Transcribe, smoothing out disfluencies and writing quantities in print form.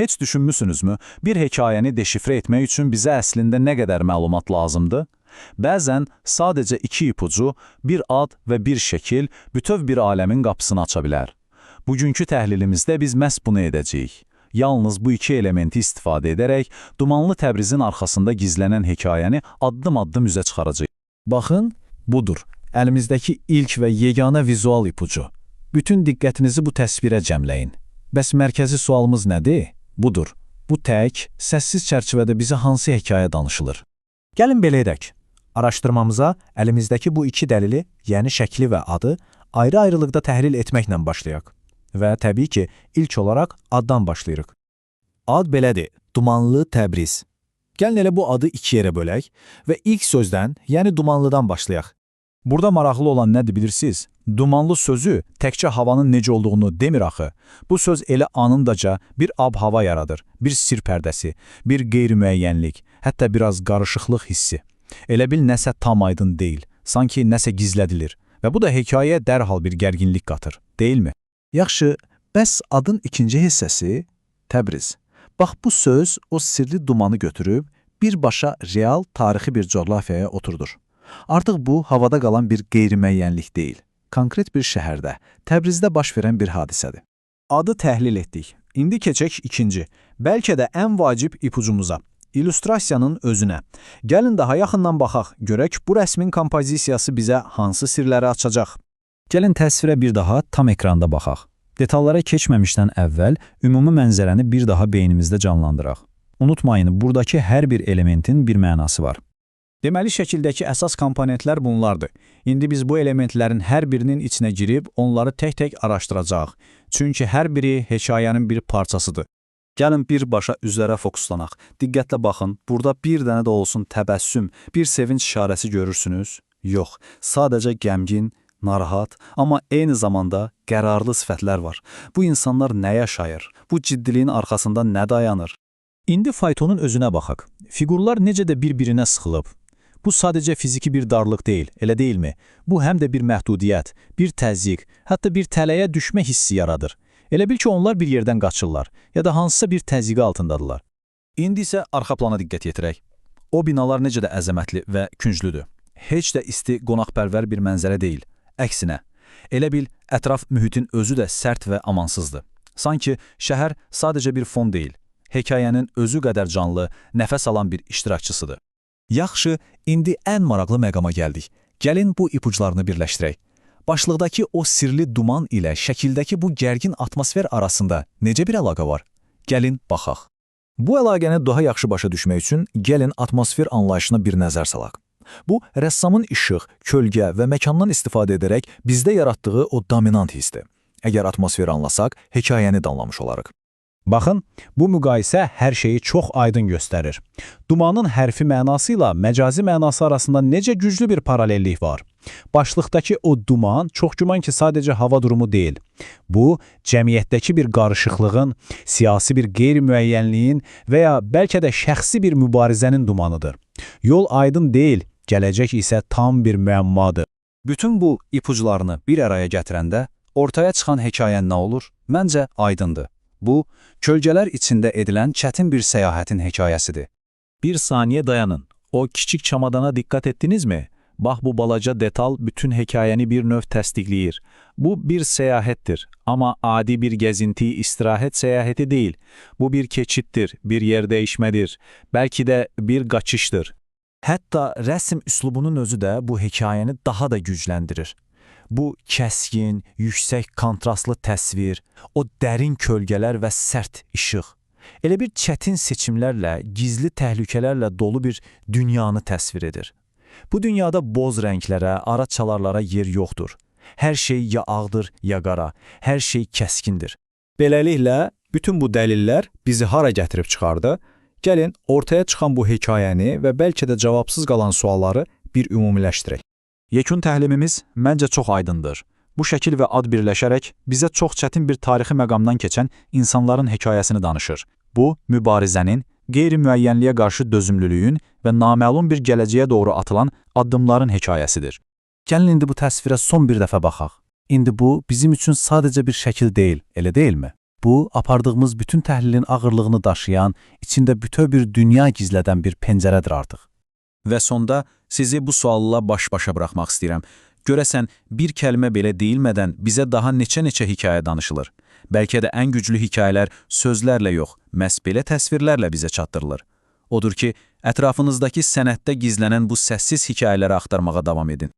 Heç düşünmüsünüzmü, bir hekayəni deşifrə etmək üçün bizə əslində nə qədər məlumat lazımdır? Bəzən sadəcə iki ipucu, bir ad və bir şəkil bütöv bir aləmin qapısını aça bilər. Bugünkü təhlilimizdə biz məhz bunu edəcəyik. Yalnız bu iki elementi istifadə edərək dumanlı Təbrizin arxasında gizlənən hekayəni addım-addım üzə çıxaracağıq. Baxın, budur. Əlimizdəki ilk və yeganə vizual ipucu. Bütün diqqətinizi bu təsvirə cəmləyin. Bəs mərkəzi sualımız nədir? Budur. Bu tək, səssiz çərçivədə bizə hansı hekayə danışılır? Gəlin belə edək. Araşdırmamıza əlimizdəki bu iki dəlili, yəni şəkli və adı, ayrı-ayrılıqda təhlil etməklə başlayaq. Və təbii ki, ilk olaraq addan başlayırıq. Ad belədir, Dumanlı Təbriz. Gəlin elə bu adı iki yerə bölək və ilk sözdən, yəni dumanlıdan başlayaq. Burada maraqlı olan nədir bilirsiniz? Dumanlı sözü təkcə havanın necə olduğunu demir axı. Bu söz elə anındaca bir ab-hava yaradır, bir sir pərdəsi, bir qeyri-müəyyənlik, hətta biraz qarışıqlıq hissi. Elə bil nəsə tam aydın deyil, sanki nəsə gizlədilir və bu da hekayəyə dərhal bir gərginlik qatır, deyilmi? Yaxşı, bəs adın ikinci hissəsi Təbriz. Bax bu söz o sirli dumanı götürüb birbaşa real tarixi bir coğrafiyaya oturdur. Artıq bu havada qalan bir qeyri-müəyyənlik deyil. Konkret bir şəhərdə, Təbrizdə baş verən bir hadisədir. Adı təhlil etdik. İndi keçək ikinci, bəlkə də ən vacib ipucumuza. İllüstrasiyanın özünə. Gəlin daha yaxından baxaq, görək bu rəsmin kompozisiyası bizə hansı sirləri açacaq. Gəlin təsvirə bir daha tam ekranda baxaq. Detallara keçməmişdən əvvəl ümumi mənzərəni bir daha beynimizdə canlandıraq. Unutmayın, buradakı hər bir elementin bir mənası var. Deməli, şəkildəki əsas komponentlər bunlardır. İndi biz bu elementlərin hər birinin içinə girib, onları tək-tək araşdıracağıq. Çünki hər biri hekayənin bir parçasıdır. Gəlin birbaşa üzlərə fokuslanaq. Diqqətlə baxın, burada bir dənə də olsun təbəssüm, bir sevinç işarəsi görürsünüz? Yox, sadəcə qəmgin, narahat, amma eyni zamanda qərarlı sifətlər var. Bu insanlar nə yaşayır? Bu ciddiliyin arxasında nə dayanır? İndi faytonun özünə baxaq. Figurlar necə də bir-birinə sıxılıb. Bu sadəcə fiziki bir darlıq deyil, elə deyilmi? Bu həm də bir məhdudiyyət, bir təzyiq, hətta bir tələyə düşmə hissi yaradır. Elə bil ki, onlar bir yerdən qaçırlar, ya da hansısa bir təzyiqi altındadılar. İndi isə arxa plana diqqət yetirək. O binalar necə də əzəmətli və künclüdür. Heç də isti, qonaqpərvər bir mənzərə deyil. Əksinə, elə bil ətraf mühitin özü də sərt və amansızdır. Sanki şəhər sadəcə bir fon deyil, hekayənin özü qədər canlı, nəfəs alan bir iştirakçısıdır. Yaxşı, indi ən maraqlı məqama gəldik. Gəlin bu ipuclarını birləşdirək. Başlıqdakı o sirli duman ilə şəkildəki bu gərgin atmosfer arasında necə bir əlaqə var? Gəlin baxaq. Bu əlaqəni daha yaxşı başa düşmək üçün gəlin atmosfer anlayışına bir nəzər salaq. Bu, rəssamın işıq, kölgə və məkandan istifadə edərək bizdə yaratdığı o dominant hissdir. Əgər atmosferi anlasaq, hekayəni də anlamış olarıq. Baxın, bu müqayisə hər şeyi çox aydın göstərir. Dumanın hərfi mənası ilə məcazi mənası arasında necə güclü bir paralellik var. Başlıqdakı o duman çox güman ki, sadəcə hava durumu deyil. Bu, cəmiyyətdəki bir qarışıqlığın, siyasi bir qeyri-müəyyənliyin və ya bəlkə də şəxsi bir mübarizənin dumanıdır. Yol aydın deyil, gələcək isə tam bir müəmmadır. Bütün bu ipuclarını bir araya gətirəndə ortaya çıxan hekayə nə olur? Məncə aydındır. Bu, kölgələr içində edilən çətin bir səyahətin hekayəsidir. Bir saniyə dayanın. O kiçik çamadana diqqət etdinizmi? Bax bu balaca detal bütün hekayəni bir növ təsdiqləyir. Bu bir səyahətdir, amma adi bir gəzinti, istirahət səyahəti deyil. Bu bir keçiddir, bir yer dəyişmədir, bəlkə də bir qaçışdır. Hətta rəsm üslubunun özü də bu hekayəni daha da gücləndirir. Bu kəskin, yüksək kontrastlı təsvir, o dərin kölgələr və sərt işıq. Elə bir çətin seçimlərlə, gizli təhlükələrlə dolu bir dünyanı təsvir edir. Bu dünyada boz rənglərə, ara çalarlara yer yoxdur. Hər şey ya ağdır, ya qara, hər şey kəskindir. Beləliklə, bütün bu dəlillər bizi hara gətirib çıxardı? Gəlin, ortaya çıxan bu hekayəni və bəlkə də cavabsız qalan sualları bir ümumiləşdirək. Yekun təhlimimiz məncə çox aydındır. Bu şəkil və ad birləşərək bizə çox çətin bir tarixi məqamdan keçən insanların hekayəsini danışır. Bu, mübarizənin, qeyri-müəyyənliyə qarşı dözümlülüyün və naməlum bir gələcəyə doğru atılan addımların hekayəsidir. Gəlin indi bu təsvirə son bir dəfə baxaq. İndi bu, bizim üçün sadəcə bir şəkil deyil, elə deyilmi? Bu, apardığımız bütün təhlilin ağırlığını daşıyan, içində bütöv bir dünya gizlədən bir pəncərədir artıq. Və sonda sizi bu sualla baş-başa buraxmaq istəyirəm. Görəsən, bir kəlmə belə deyilmədən bizə daha neçə-neçə hekayə danışılır. Bəlkə də ən güclü hekayələr sözlərlə yox, məhz belə təsvirlərlə bizə çatdırılır. Odur ki, ətrafınızdakı sənətdə gizlənən bu səssiz hekayələri axtarmağa davam edin.